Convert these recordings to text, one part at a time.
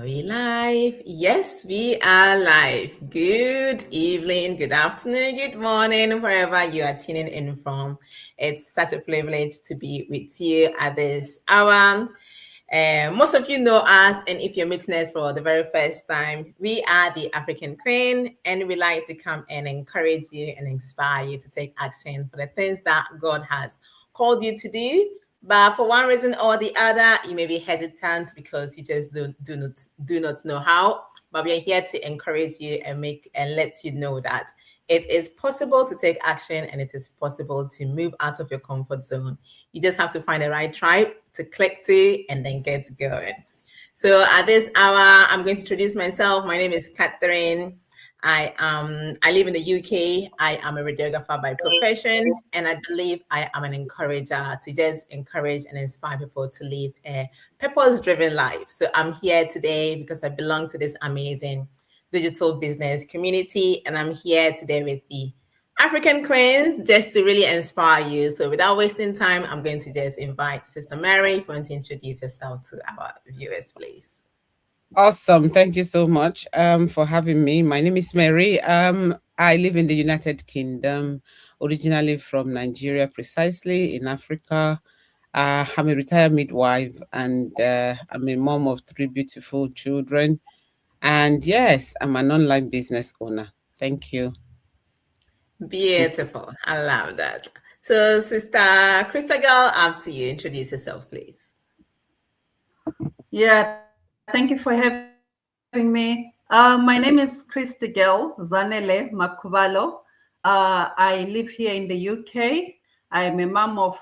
we live? Yes, we are live. Good evening, good afternoon, good morning, wherever you are tuning in from. It's such a privilege to be with you at this hour. Most of you know us, and if you're meeting us for the very first time, we are the African Queen, and we like to come and encourage you and inspire you to take action for the things that God has called you to do. But for one reason or the other, you may be hesitant because you just do not know how. But we are here to encourage you and make and let you know that it is possible to take action and it is possible to move out of your comfort zone. You just have to find the right tribe to click to and then get going. So at this hour, I'm going to introduce myself. My name is Catherine. I live in the UK. I am a radiographer by profession, and I believe I am an encourager to just encourage and inspire people to live a purpose-driven life. So I'm here today because I belong to this amazing digital business community, and I'm here today with the African Queens just to really inspire you. So without wasting time, I'm going to just invite Sister Mary. If you want to introduce yourself to our viewers, please. Awesome. Thank you so much for having me. My name is Mary. I live in the United Kingdom, originally from Nigeria, precisely in Africa. I'm a retired midwife and I'm a mom of three beautiful children. And yes, I'm an online business owner. Thank you. Beautiful. I love that. So, Sister Krista Girl, up to you. Introduce yourself, please. Yeah, thank you for having me. My name is Christy Girl Zanele Makubalo. I live here in the UK. I'm a mom of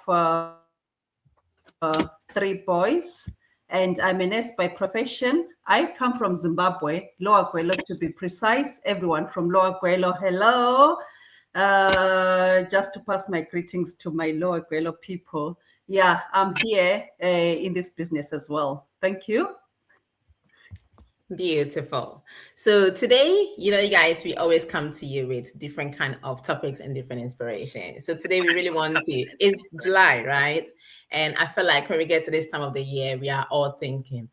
three boys, and I'm a nurse by profession. I come from Zimbabwe, Lower Gwelo to be precise. Everyone from Lower Gwelo, hello. Just to pass my greetings to my Lower Gwelo people. Yeah, I'm here in this business as well. Thank you. Beautiful. So today, you guys, we always come to you with different kind of topics and different inspirations. So today we really want to, it's July, right? And I feel like when we get to this time of the year, we are all thinking,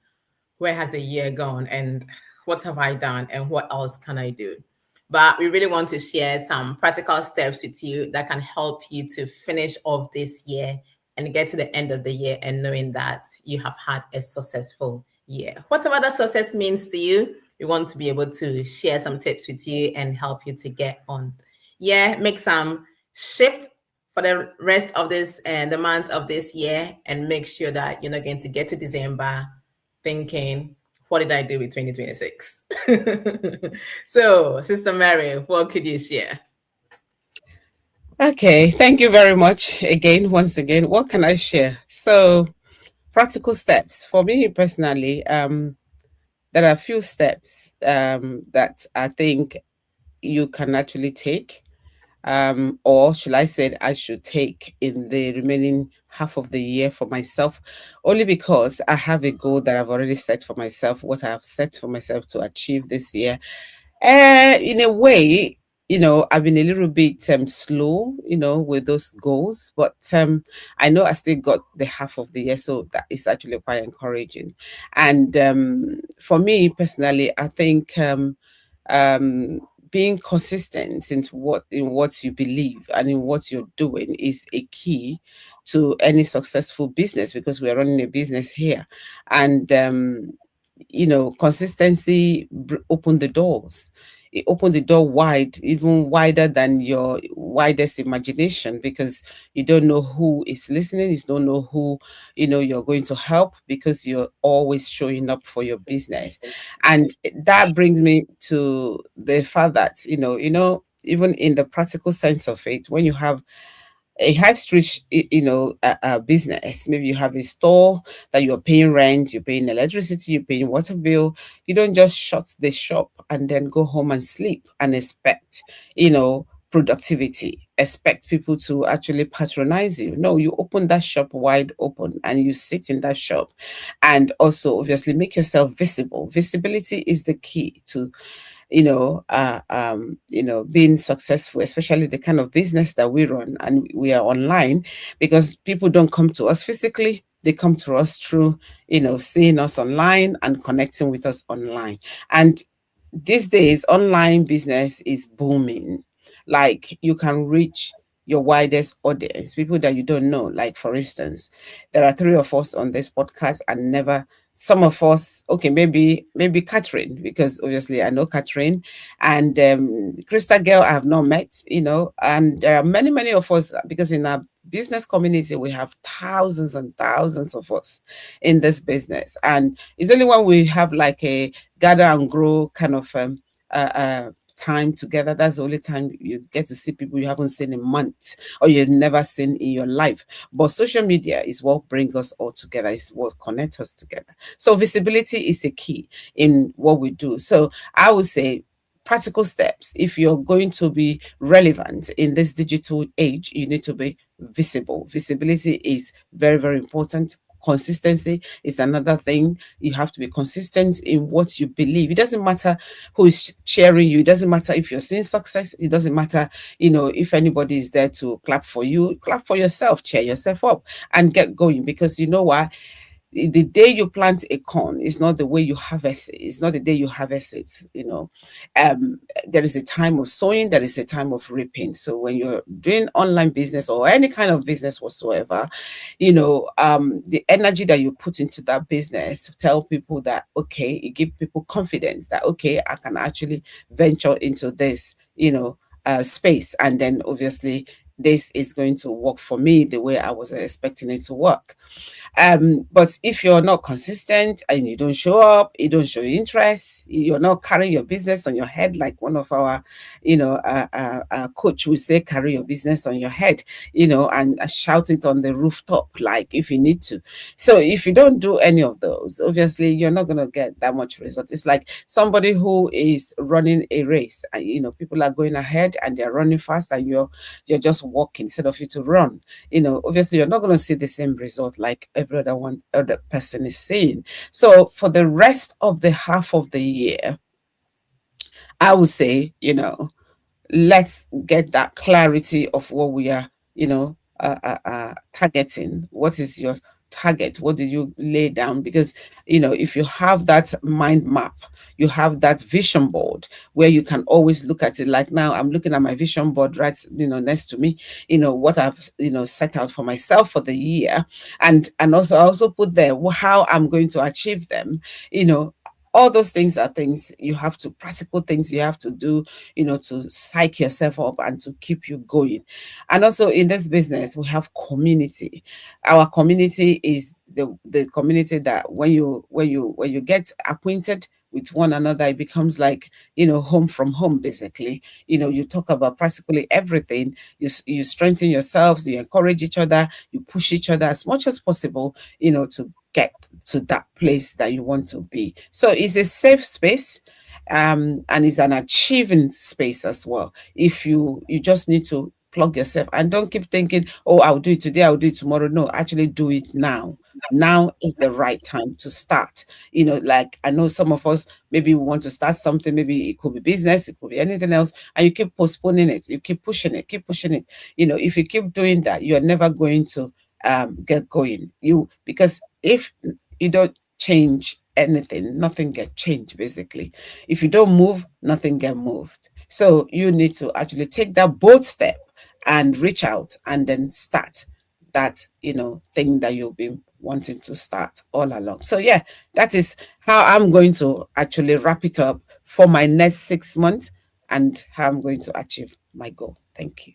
where has the year gone and what have I done and what else can I do? But we really want to share some practical steps with you that can help you to finish off this year and get to the end of the year and knowing that you have had a successful year. Whatever that success means to you, we want to be able to share some tips with you and help you to get on. Yeah, make some shift for the rest of this and the months of this year and make sure that you're not going to get to December thinking, what did I do with 2026? So, Sister Mary, what could you share? Okay, thank you very much again, once again. What can I share? So, practical steps for me personally. There are a few steps that I think you can actually take, or should I say, I should take in the remaining half of the year for myself, only because I have a goal that I've already set for myself, what I have set for myself to achieve this year. In a way, I've been a little bit slow, with those goals, but I know I still got the half of the year, so that is actually quite encouraging. And for me personally, I think um, being consistent in what you believe and in what you're doing is a key to any successful business, because we're running a business here, and consistency open the doors. It opened the door wide, even wider than your widest imagination, because you don't know who is listening, you don't know who you're going to help, because you're always showing up for your business. And that brings me to the fact that even in the practical sense of it, when you have a high street, business. Maybe you have a store that you're paying rent, you're paying electricity, you're paying water bill. You don't just shut the shop and then go home and sleep and expect, productivity, expect people to actually patronize you. No, you open that shop wide open and you sit in that shop, and also obviously make yourself visible. Visibility is the key to being successful, especially the kind of business that we run, and we are online, because people don't come to us physically. they come to us through, seeing us online and connecting with us online. And these days, online business is booming. Like, you can reach your widest audience, people that you don't know. Like, for instance, there are three of us on this podcast, and never some of us, okay, maybe Catherine, because obviously I know Catherine, and Krista Girl I have not met, and there are many of us, because in our business community we have thousands and thousands of us in this business. And it's only when we have like a gather and grow kind of time together, that's the only time you get to see people you haven't seen in months, or you've never seen in your life. But social media is what brings us all together, is what connects us together. So visibility is a key in what we do. So I would say, practical steps: if you're going to be relevant in this digital age, you need to be visible. Visibility is very, very important. Consistency is another thing. You have to be consistent in what you believe. It doesn't matter who is cheering you. It doesn't matter if you're seeing success. It doesn't matter, if anybody is there to clap for you. Clap for yourself, cheer yourself up, and get going. Because you know what? The day you plant a corn is not the way you harvest it. It's not the day you harvest it. There is a time of sowing, there is a time of reaping. So when you're doing online business or any kind of business whatsoever, the energy that you put into that business to tell people that, okay, it gives people confidence that, okay, I can actually venture into this, space. And then obviously this is going to work for me the way I was expecting it to work. But if you're not consistent and you don't show up, you don't show interest, you're not carrying your business on your head, like one of our, coach would say, carry your business on your head, and shout it on the rooftop, like, if you need to. So if you don't do any of those, obviously you're not going to get that much result. It's like somebody who is running a race, and people are going ahead and they're running fast, and you're just walking instead of you to run. Obviously you're not going to see the same result like every other person is seeing. So for the rest of the half of the year, I would say, let's get that clarity of what we are, targeting. What is your target? What did you lay down? Because, if you have that mind map, you have that vision board where you can always look at it. Like now, I'm looking at my vision board right, next to me, what I've, set out for myself for the year. And also, I also put there how I'm going to achieve them, all those things are things you have to, practical things you have to do, to psych yourself up and to keep you going. And also in this business, we have community. Our community is the community that when you get acquainted with one another, it becomes like, home from home, basically. You talk about practically everything. You strengthen yourselves, you encourage each other, you push each other as much as possible, to get to that place that you want to be. So it's a safe space, and it's an achieving space as well. If you just need to plug yourself and don't keep thinking, oh, I'll do it today, I'll do it tomorrow. No, actually do it now. Now is the right time to start. Like, I know some of us, maybe we want to start something, maybe it could be business, it could be anything else, and you keep postponing it, you keep pushing it, keep pushing it. If you keep doing that, you're never going to get going. Because if you don't change anything, nothing get changed, basically. If you don't move, nothing get moved. So you need to actually take that bold step and reach out and then start that, thing that you've been wanting to start all along. So yeah, that is how I'm going to actually wrap it up for my next 6 months, and how I'm going to achieve my goal. Thank you.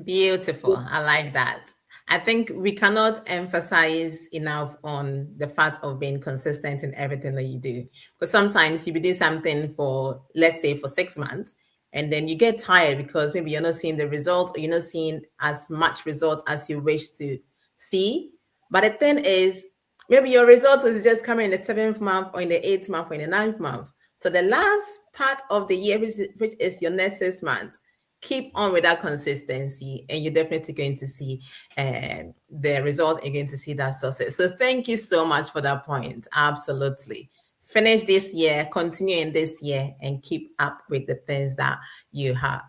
Beautiful. I like that. I think we cannot emphasize enough on the fact of being consistent in everything that you do. Because sometimes you be doing something for, let's say, for 6 months, and then you get tired because maybe you're not seeing the result, or you're not seeing as much result as you wish to see. But the thing is, maybe your result is just coming in the 7th month, or in the 8th month, or in the 9th month. So the last part of the year, which is your next 6 months, keep on with that consistency, and you're definitely going to see the results, and you're going to see that success. So thank you so much for that point. Absolutely. Finish this year, continue in this year, and keep up with the things that you have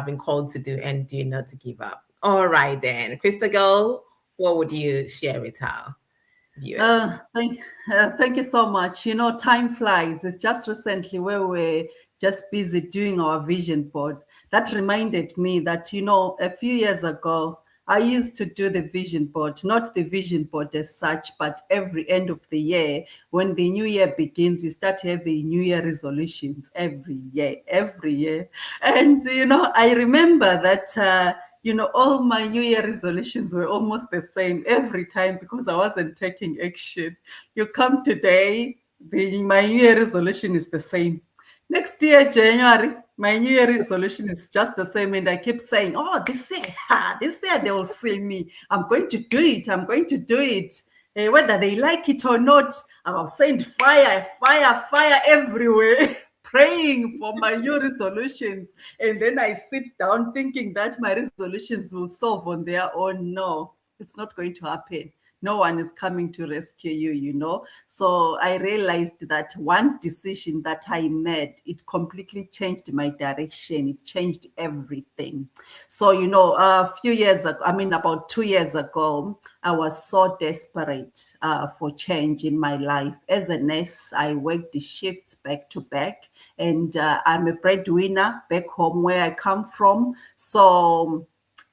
been called to do, and do not to give up. All right then, Crystal Girl, what would you share with our viewers? Thank you so much. Time flies. It's just recently where we're just busy doing our vision board. That reminded me that, a few years ago, I used to do the vision board, not the vision board as such, but every end of the year, when the new year begins, you start having New Year resolutions every year, every year. And, I remember that. All my New Year resolutions were almost the same every time because I wasn't taking action. You come today, my New Year resolution is the same. Next year, January, my New Year resolution is just the same. And I keep saying, oh, this year they will see me. I'm going to do it. I'm going to do it. Whether they like it or not, I'll send fire, fire, fire everywhere. Praying for my new resolutions, and then I sit down thinking that my resolutions will solve on their own. No, it's not going to happen. No one is coming to rescue you. So I realized that one decision that I made, it completely changed my direction. It changed everything. So, a few years ago, about 2 years ago, I was so desperate for change in my life. As a nurse, I worked the shifts back to back, and I'm a breadwinner back home where I come from. So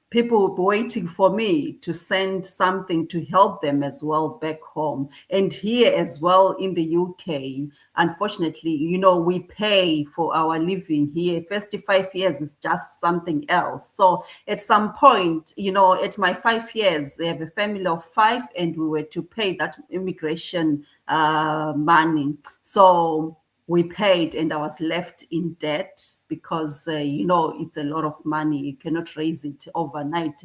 people will be waiting for me to send something to help them as well back home. And here as well in the UK, unfortunately, we pay for our living here. 55 years is just something else. So at some point, at my 5 years, I have a family of 5, and we were to pay that immigration money. So we paid, and I was left in debt because, it's a lot of money. You cannot raise it overnight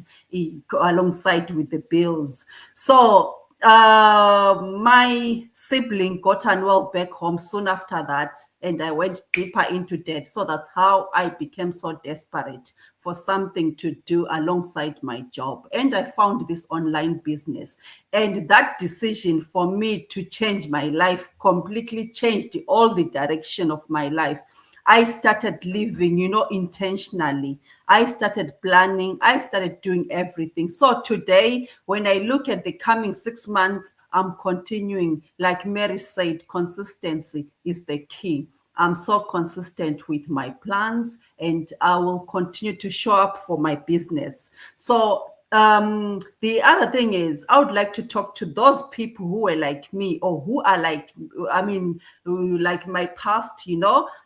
alongside with the bills. So my sibling got unwell back home soon after that, and I went deeper into debt. So that's how I became so desperate for something to do alongside my job. And I found this online business. And that decision for me to change my life completely changed all the direction of my life. I started living, intentionally. I started planning. I started doing everything. So today, when I look at the coming 6 months, I'm continuing. Like Mary said, consistency is the key. I'm so consistent with my plans, and I will continue to show up for my business. So the other thing is, I would like to talk to those people who are like me, or who are like my past,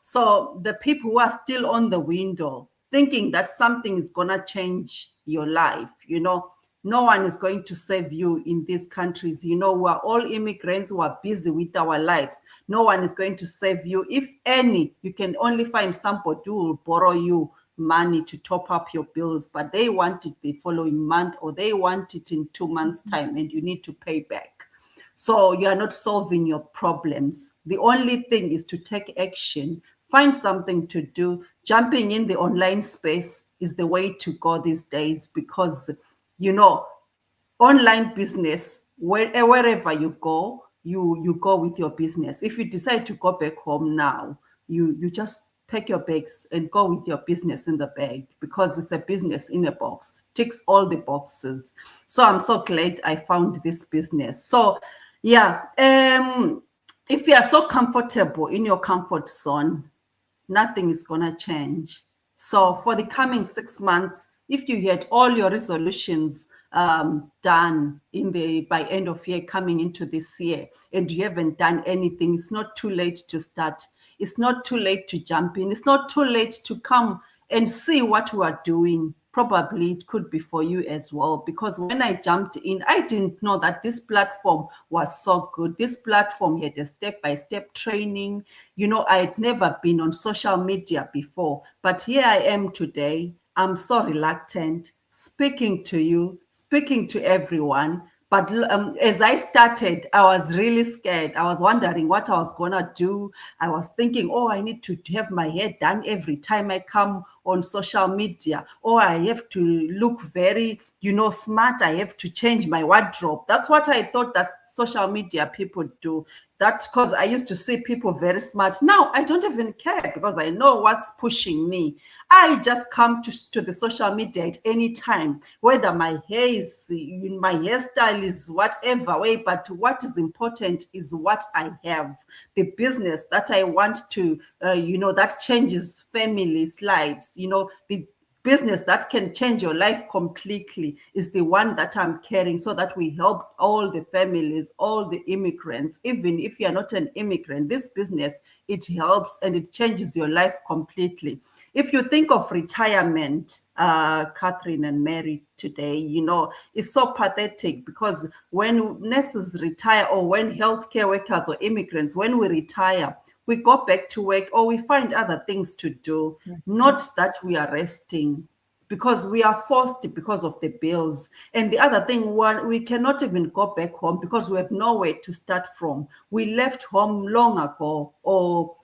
so the people who are still on the window thinking that something is gonna change your life. No one is going to save you in these countries. We are all immigrants who are busy with our lives. No one is going to save you. If any, you can only find somebody who will borrow you money to top up your bills, but they want it the following month, or they want it in 2 months' time, and you need to pay back. So you are not solving your problems. The only thing is to take action, find something to do. Jumping in the online space is the way to go these days, because online business, wherever you go, you go with your business. If you decide to go back home now, you just pack your bags and go with your business in the bag, because it's a business in a box, ticks all the boxes. So I'm so glad I found this business. So yeah, if you are so comfortable in your comfort zone, nothing is gonna change. So for the coming 6 months, if you had all your resolutions done by end of year coming into this year, and you haven't done anything, it's not too late to start. It's not too late to jump in. It's not too late to come and see what we are doing. Probably it could be for you as well, because when I jumped in, I didn't know that this platform was so good. This platform had a step-by-step training. I had never been on social media before, but here I am today. I'm so reluctant speaking to you, speaking to everyone. But as I started, I was really scared. I was wondering what I was going to do. I was thinking, oh, I need to have my hair done every time I come on social media. Or I have to look very smart. I have to change my wardrobe. That's what I thought that social media people do. That because I used to see people very smart. Now I don't even care because I know what's pushing me. I just come to the social media at any time, whether my hair is, my hairstyle is whatever way, but what is important is what I have. The business that I want to, that changes families' lives, the business that can change your life completely is the one that I'm carrying, so that we help all the families, all the immigrants. Even if you're not an immigrant, this business, it helps and it changes your life completely. If you think of retirement, Catherine and Mary, today, it's so pathetic, because when nurses retire, or when healthcare workers or immigrants, when we retire, we go back to work, or we find other things to do, not that we are resting, because we are forced because of the bills. And the other thing, we cannot even go back home because we have nowhere to start from. We left home long ago, or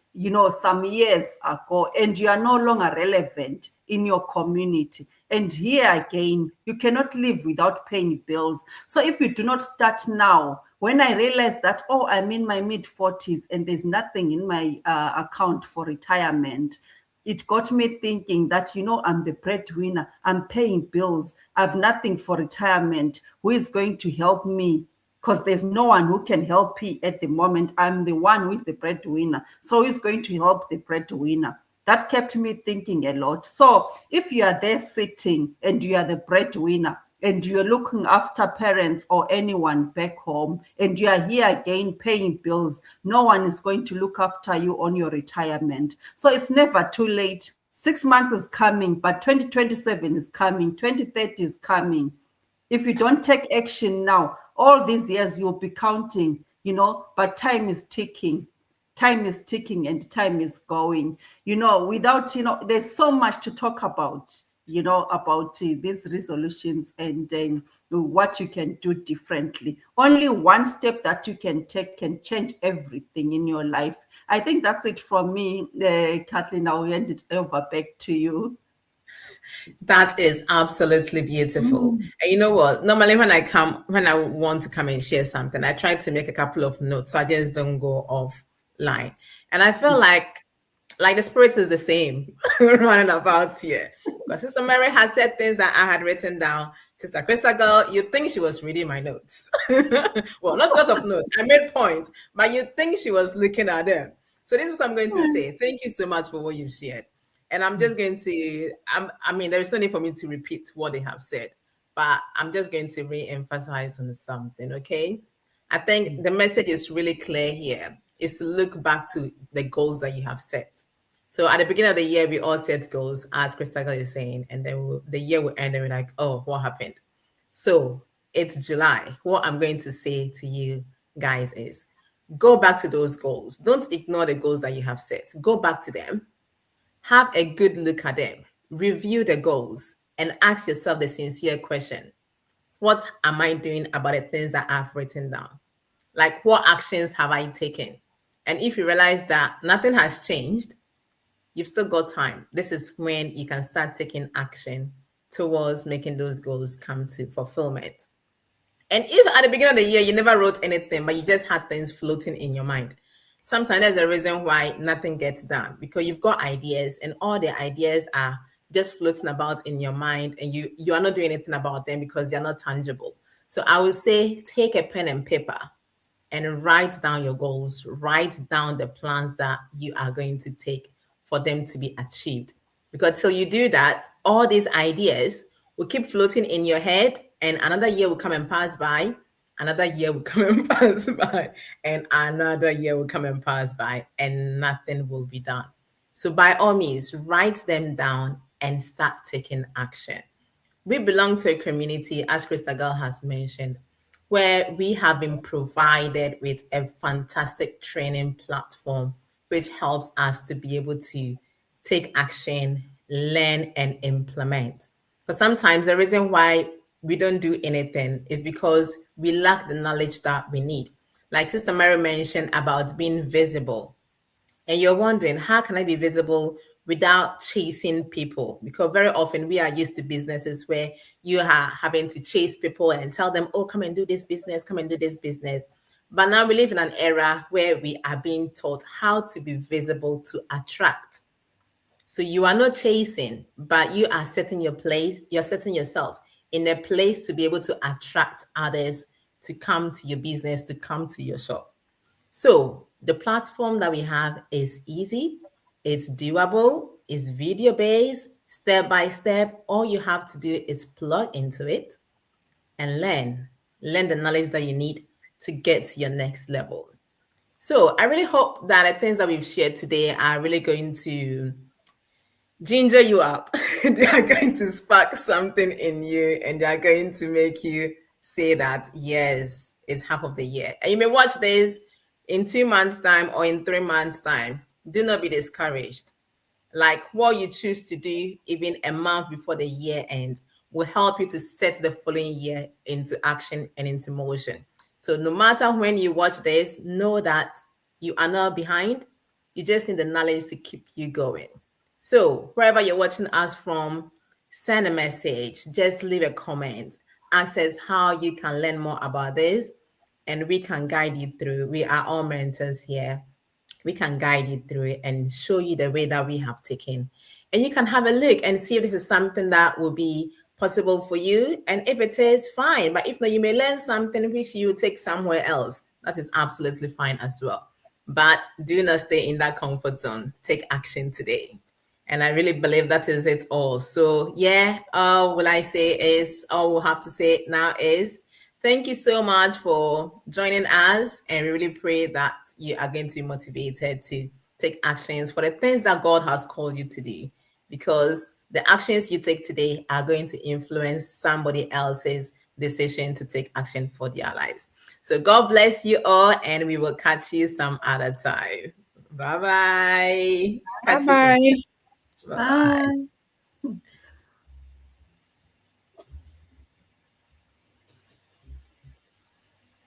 some years ago, and you are no longer relevant in your community. And here again, you cannot live without paying bills. So if you do not start now, when I realized that, I'm in my mid-40s and there's nothing in my account for retirement, it got me thinking that, I'm the breadwinner, I'm paying bills, I have nothing for retirement. Who is going to help me? Because there's no one who can help me at the moment. I'm the one who is the breadwinner. So who's going to help the breadwinner? That kept me thinking a lot. So if you are there sitting and you are the breadwinner, and you're looking after parents or anyone back home, and you are here again paying bills, no one is going to look after you on your retirement. So it's never too late. 6 months is coming, but 2027 is coming, 2030 is coming. If you don't take action now, all these years you'll be counting, but time is ticking. Time is ticking and time is going. Without, there's so much to talk about, about these resolutions, and what you can do differently. Only one step that you can take can change everything in your life. I think that's it from me. Kathleen, I'll hand it over back to you. That is absolutely beautiful. And you know what? Normally, when I want to come and share something, I try to make a couple of notes so I just don't go off line. And I feel like the spirit is the same running about here. Because Sister Mary has said things that I had written down. Sister Krista girl, you think she was reading my notes. Well, not lots of notes. I made points, but you think she was looking at them. So this is what I'm going to say. Thank you so much for what you shared. And I'm just going to, there's no need for me to repeat what they have said, but I'm just going to re-emphasize on something, okay? I think the message is really clear here, is to look back to the goals that you have set. So at the beginning of the year, we all set goals, as Christabel is saying, and then the year will end and we're like, oh, what happened? So it's July. What I'm going to say to you guys is, go back to those goals. Don't ignore the goals that you have set. Go back to them. Have a good look at them, review the goals, and ask yourself the sincere question: what am I doing about the things that I've written down? Like, what actions have I taken? And if you realize that nothing has changed, you've still got time. This is when you can start taking action towards making those goals come to fulfillment. And if at the beginning of the year you never wrote anything, but you just had things floating in your mind, sometimes there's a reason why nothing gets done, because you've got ideas and all the ideas are just floating about in your mind, and you are not doing anything about them because they're not tangible. So I would say, take a pen and paper and write down your goals, write down the plans that you are going to take for them to be achieved. Because till you do that, all these ideas will keep floating in your head, and another year will come and pass by, another year will come and pass by, and another year will come and pass by, and nothing will be done. So by all means, write them down and start taking action. We belong to a community, as Christabel has mentioned, where we have been provided with a fantastic training platform, which helps us to be able to take action, learn, and implement. But sometimes the reason why we don't do anything is because we lack the knowledge that we need. Like Sister Mary mentioned about being visible. And you're wondering, how can I be visible without chasing people, because very often we are used to businesses where you are having to chase people and tell them, oh, come and do this business, come and do this business. But now we live in an era where we are being taught how to be visible to attract. So you are not chasing, but you are setting your place, you're setting yourself in a place to be able to attract others to come to your business, to come to your shop. So the platform that we have is easy, it's doable, it's video based, step by step. All you have to do is plug into it and learn. Learn the knowledge that you need to get to your next level. So I really hope that the things that we've shared today are really going to ginger you up. They are going to spark something in you and they are going to make you say that, yes, it's half of the year. And you may watch this in 2 months' time or in 3 months' time. Do not be discouraged. Like what you choose to do even a month before the year ends will help you to set the following year into action and into motion. So no matter when you watch this, know that you are not behind. You just need the knowledge to keep you going. So wherever you're watching us from, send a message, just leave a comment, ask us how you can learn more about this, and we can guide you through. We are all mentors here. We can guide you through it and show you the way that we have taken. And you can have a look and see if this is something that will be possible for you. And if it is, fine. But if not, you may learn something which you take somewhere else. That is absolutely fine as well. But do not stay in that comfort zone. Take action today. And I really believe that is it all. So yeah, all will I say is, all we'll have to say now is, thank you so much for joining us. And we really pray that you are going to be motivated to take actions for the things that God has called you to do. Because the actions you take today are going to influence somebody else's decision to take action for their lives. So God bless you all, and we will catch you some other time. Bye bye. Bye Catch you soon. bye. Bye bye. Bye.